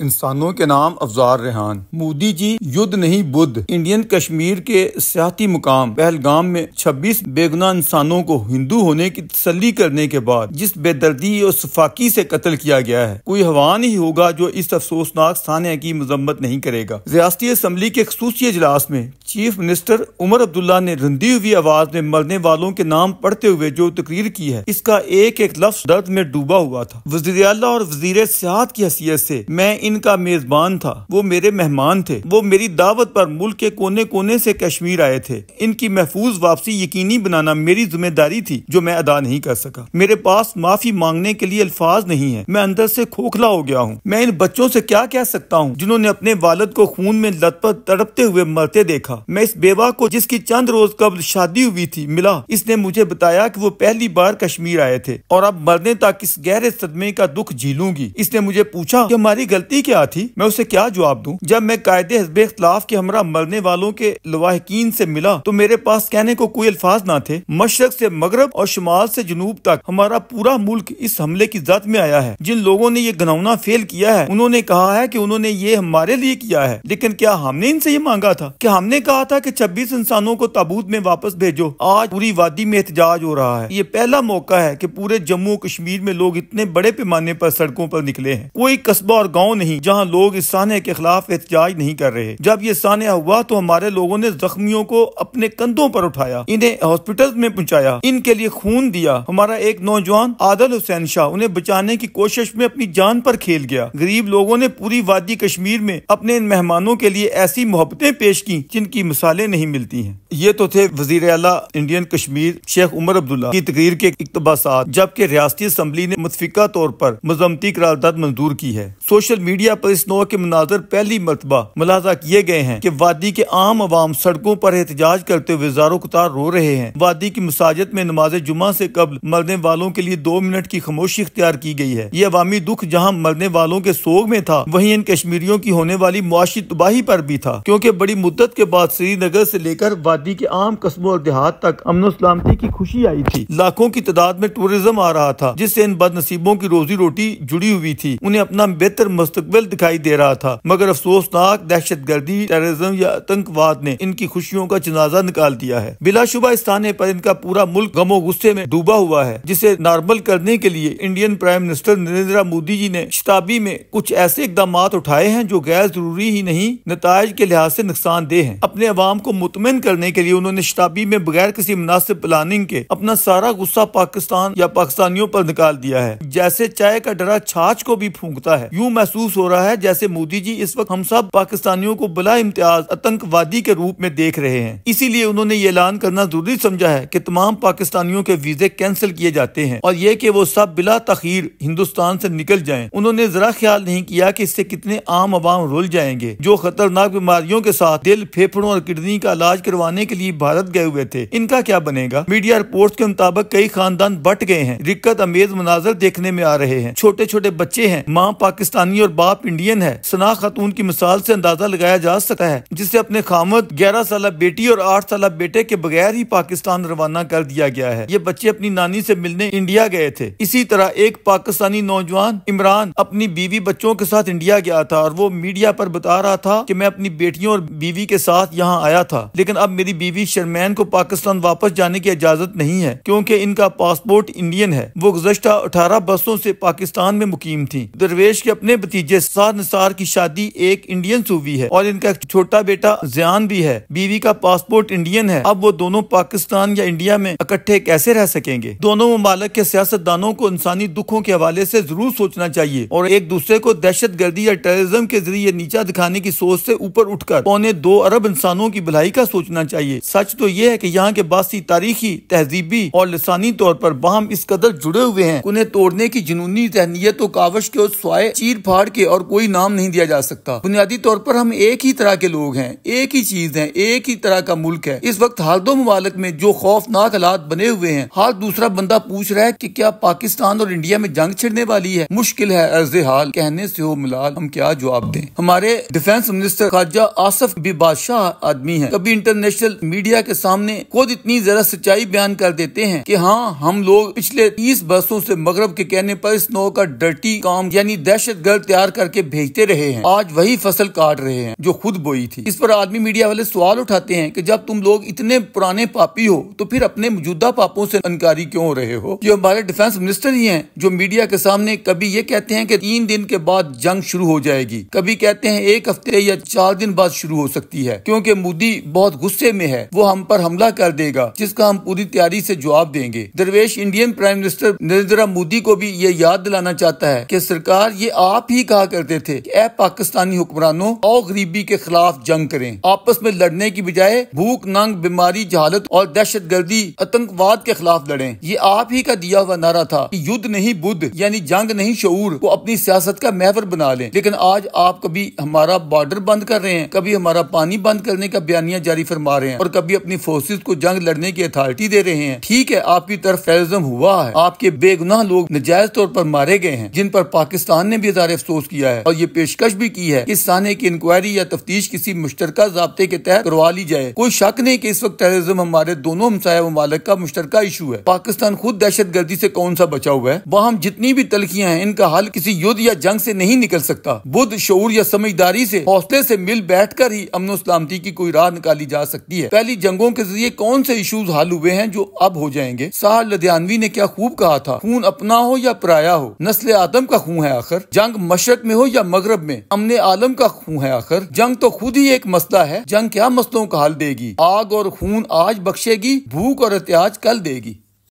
इंसानों के नाम अफजार रेहान। मोदी जी युद्ध नहीं बुद्ध। इंडियन कश्मीर के सियाती मुकाम पहलगाम में 26 बेगुनाह इंसानों को हिंदू होने की तसल्ली करने के बाद जिस बेदर्दी और सफाकी से कत्ल किया गया है, कोई हवान ही होगा जो इस अफसोसनाक सान्या की मजम्मत नहीं करेगा। रियासती असम्बली के खसूसी इजलास में चीफ मिनिस्टर उमर अब्दुल्ला ने रंधी हुई आवाज में मरने वालों के नाम पढ़ते हुए जो तकरीर की है, इसका एक एक लफ्ज दर्द में डूबा हुआ था। वज़ीर आला और वज़ीर सियाहत की हैसियत से मैं इनका मेजबान था, वो मेरे मेहमान थे। वो मेरी दावत पर मुल्क के कोने कोने से कश्मीर आए थे। इनकी महफूज वापसी यकीनी बनाना मेरी जिम्मेदारी थी जो मैं अदा नहीं कर सका। मेरे पास माफी मांगने के लिए अल्फाज नहीं है। मैं अंदर से खोखला हो गया हूँ। मैं इन बच्चों से क्या कह सकता हूँ जिन्होंने अपने वालिद को खून में लथपथ तड़पते हुए मरते देखा। मैं इस बेवा को जिसकी चंद रोज कबल शादी हुई थी मिला। इसने मुझे बताया कि वो पहली बार कश्मीर आए थे और अब मरने तक इस गहरे सदमे का दुख झेलूंगी। इसने मुझे पूछा कि हमारी गलती क्या थी। मैं उसे क्या जवाब दूं? जब मैं कायदे हिज़्ब इख्तिलाफ के हमरा मरने वालों के लवाहिकीन से मिला तो मेरे पास कहने को कोई अल्फाज ना थे। मशरक से मगरब और शुमाल से जनूब तक हमारा पूरा मुल्क इस हमले की जद में आया है। जिन लोगों ने ये घिनौना फेल किया है उन्होंने कहा है कि उन्होंने ये हमारे लिए किया है, लेकिन क्या हमने इनसे ये मांगा था? क्या हमने कहा था कि 26 इंसानों को ताबूत में वापस भेजो? आज पूरी वादी में एहतजाज हो रहा है। ये पहला मौका है कि पूरे जम्मू कश्मीर में लोग इतने बड़े पैमाने पर सड़कों पर निकले हैं। कोई कस्बा और गाँव नहीं जहाँ लोग इस सान्या के खिलाफ एहतजाज नहीं कर रहे। जब ये सान्या हुआ तो हमारे लोगों ने जख्मियों को अपने कंधों पर उठाया, इन्हें हॉस्पिटल में पहुंचाया, इनके लिए खून दिया। हमारा एक नौजवान आदिल हुसैन शाह उन्हें बचाने की कोशिश में अपनी जान पर खेल गया। गरीब लोगों ने पूरी वादी कश्मीर में अपने इन मेहमानों के लिए ऐसी मोहब्बतें पेश की जिनकी मिसालें नहीं मिलती हैं। ये तो थे वजीर आला इंडियन कश्मीर शेख उमर अब्दुल्ला की तकरीर के इक्तबासात, जबकि रियासती असम्बली ने मुतफिका तौर पर मजम्मती करारदाद मंजूर की है। सोशल मीडिया पर इस नौ के मनाजर पहली मरतबा मुलाजा किए गए हैं कि वादी के आम आवाम सड़कों पर एहतजाज करते हुए ज़ारो कतार रो रहे हैं। वादी की मसाजिद में नमाज जुमा से कबल मरने वालों के लिए 2 मिनट की खामोशी इख्तियार की गई है। ये अवामी दुख जहाँ मरने वालों के सोग में था, वहीं इन कश्मीरियों की होने वाली मुआशी तबाही पर भी था, क्योंकि बड़ी मुद्दत के बाद श्रीनगर से लेकर वादी के आम कस्बों और देहात तक अमन सलामती की खुशी आई थी। लाखों की तादाद में टूरिज्म आ रहा था, जिससे इन बदनसीबों की रोजी रोटी जुड़ी हुई थी। उन्हें अपना बेहतर मुस्तकबिल दिखाई दे रहा था, मगर अफसोसनाक दहशतगर्दी, टेररिज्म या आतंकवाद ने इनकी खुशियों का जनाजा निकाल दिया है। बिलाशुबा इस थाने पर इनका पूरा मुल्क गमो गुस्से में डूबा हुआ है, जिसे नॉर्मल करने के लिए Indian prime minister Narendra Modi ji ने शताब्दी में कुछ ऐसे इकदाम उठाए हैं जो गैर जरूरी ही नहीं, नताइज के लिहाज से नुकसानदेह हैं। अपने अवाम को मुतमिन करने के लिए उन्होंने शताब्दी में बगैर किसी मुनासिब प्लानिंग के अपना सारा गुस्सा पाकिस्तान या पाकिस्तानियों पर निकाल दिया है। जैसे चाय का डरा छाछ को भी फूंकता है, यूं महसूस हो रहा है जैसे मोदी जी इस वक्त हम सब पाकिस्तानियों को बिला इम्तियाज आतंकवादी के रूप में देख रहे हैं। इसीलिए उन्होंने ये ऐलान करना जरूरी समझा है कि तमाम पाकिस्तानियों के वीजे कैंसिल किए जाते हैं और ये कि वो सब बिला तखीर हिंदुस्तान से निकल जाएं। उन्होंने जरा ख्याल नहीं किया कि इससे कितने आम आवाम रुल जाएंगे जो खतरनाक बीमारियों के साथ दिल, फेफड़ों और किडनी का इलाज करवाने के लिए भारत गए हुए थे। इनका क्या बनेगा? मीडिया रिपोर्ट्स के मुताबिक कई खानदान बट गए हैं। दिक्कत अमेज मनाजर देखने में आ रहे हैं। छोटे छोटे बच्चे हैं, माँ पाकिस्तानी और बाप इंडियन है। सना खातून की मिसाल से अंदाजा लगाया जा सकता है, जिसे अपने खामद 11 साल बेटी और 8 साल बेटे के बगैर ही पाकिस्तान रवाना कर दिया गया है। ये बच्चे अपनी नानी से मिलने इंडिया गए थे। इसी तरह एक पाकिस्तानी नौजवान इमरान अपनी बीवी बच्चों के साथ इंडिया गया था और वो मीडिया पर बता रहा था कि मैं अपनी बेटियों और बीवी के साथ यहाँ आया था, लेकिन अब मेरी बीवी शर्मैन को पाकिस्तान वापस जाने की इजाजत नहीं है क्योंकि इनका पासपोर्ट इंडियन है। वो गुज़श्ता 18 बरसों से पाकिस्तान में मुकीम थी। दरवेश के अपने भतीजे सार निसार की शादी एक इंडियन से हुई है और इनका एक छोटा बेटा ज़ियान भी है। बीवी का पासपोर्ट इंडियन है। अब वो दोनों पाकिस्तान या इंडिया में इकट्ठे कैसे रह सकेंगे? दोनों ममालिक के सियासतदानों को इंसानी दुखों के हवाले से जरूर सोचना चाहिए और एक दूसरे को दहशतगर्दी या टेररिज्म के जरिए नीचा दिखाने की सोच से ऊपर उठकर 2.25 अरब इंसानों की भलाई का सोचना चाहिए। सच तो ये है कि यहाँ के बासी तारीखी, तहजीबी और लिसानी तौर पर बाहम इस कदर जुड़े हुए हैं, उन्हें तोड़ने की जुनूनी जहनीत और कावश के स्वाय चीर फाड़ के और कोई नाम नहीं दिया जा सकता। बुनियादी तौर पर हम एक ही तरह के लोग हैं, एक ही चीज है, एक ही तरह का मुल्क है। इस वक्त हर दो ममालिक में जो खौफनाक हालात बने हुए हैं, हर दूसरा बंदा पूछ रहा है कि क्या पाकिस्तान और इंडिया में जंग छिड़ने वाली है? मुश्किल है अर्ज़े हाल कहने से हो मुलाल, हम क्या जवाब दें? हमारे डिफेंस मिनिस्टर ख्वाजा आसिफ भी बादशाह आदमी है। कभी इंटरनेशनल मीडिया के सामने खुद इतनी जरा सच्चाई बयान कर देते हैं कि हाँ, हम लोग पिछले 30 बरसों से मगरब के कहने पर इस नौ का डर्टी काम यानी दहशतगर्द तैयार तैयार करके भेजते रहे हैं, आज वही फसल काट रहे हैं जो खुद बोई थी। इस पर आदमी मीडिया वाले सवाल उठाते हैं कि जब तुम लोग इतने पुराने पापी हो तो फिर अपने मौजूदा पापों से इनकारी क्यों हो रहे हो। ये हमारे डिफेंस मिनिस्टर ही हैं जो मीडिया के सामने कभी ये कहते हैं कि 3 दिन के बाद जंग शुरू हो जाएगी, कभी कहते हैं 1 हफ्ते या 4 दिन बाद शुरू हो सकती है, क्योंकि मोदी बहुत गुस्से में है, वो हम पर हमला कर देगा जिसका हम पूरी तैयारी से जवाब देंगे। दरवेश Indian prime minister Narendra Modi को भी ये याद दिलाना चाहता है कि सरकार ये आप ही कहा करते थे कि ऐ पाकिस्तानी हुक्मरानों, आओ गरीबी के खिलाफ जंग करें, आपस में लड़ने की बजाय भूख, नंग, बीमारी, जहालत और दहशतगर्दी, आतंकवाद के खिलाफ लड़ें। ये आप ही का दिया हुआ नारा था कि युद्ध नहीं बुद्ध, यानी जंग नहीं शऊर को अपनी सियासत का महवर बना लें। लेकिन आज आप कभी हमारा बॉर्डर बंद कर रहे हैं, कभी हमारा पानी बंद करने का बयानिया जारी फरमा रहे हैं और कभी अपनी फोर्सेस को जंग लड़ने की अथॉरिटी दे रहे हैं। ठीक है, आपकी तरफ टेररिज्म हुआ है, आपके बेगुनाह लोग नजायज तौर पर मारे गए हैं, जिन पर पाकिस्तान ने भी इज़हार अफसोस किया है और ये पेशकश भी की है इस थाने की इंक्वायरी या तफ्तीश किसी मुश्तरका ज़ाब्ते के तहत करवा ली जाए। कोई शक नहीं कि इस वक्त टेररिज्म हमारे दोनों हमसाया ममालिक का मुश्तरका इशू है। पाकिस्तान खुद दहशतगर्दी से कौन सा बचा हुआ है। वहाँ जितनी भी तलखियां हैं, इनका हल किसी युद्ध या जंग से नहीं निकल सकता। बुद्ध, शऊर या समझदारी से, हौसले से मिल बैठकर ही अमन सलामती की कोई राह निकाली जा सकती है। पहली जंगों के जरिए कौन से इशूज हल हुए हैं जो अब हो जाएंगे। साहर लुधियानवी ने क्या खूब कहा था, खून अपना हो या पराया हो, नस्ल आदम का खून है आखिर, जंग मशरक में हो या मगरब में, अमने आलम का खून है आखिर। जंग तो खुद ही एक मसला है, जंग क्या मसलों का हल देगी। आग और खून आज बख्शेगी, भूख और एहतियाज कल देगी।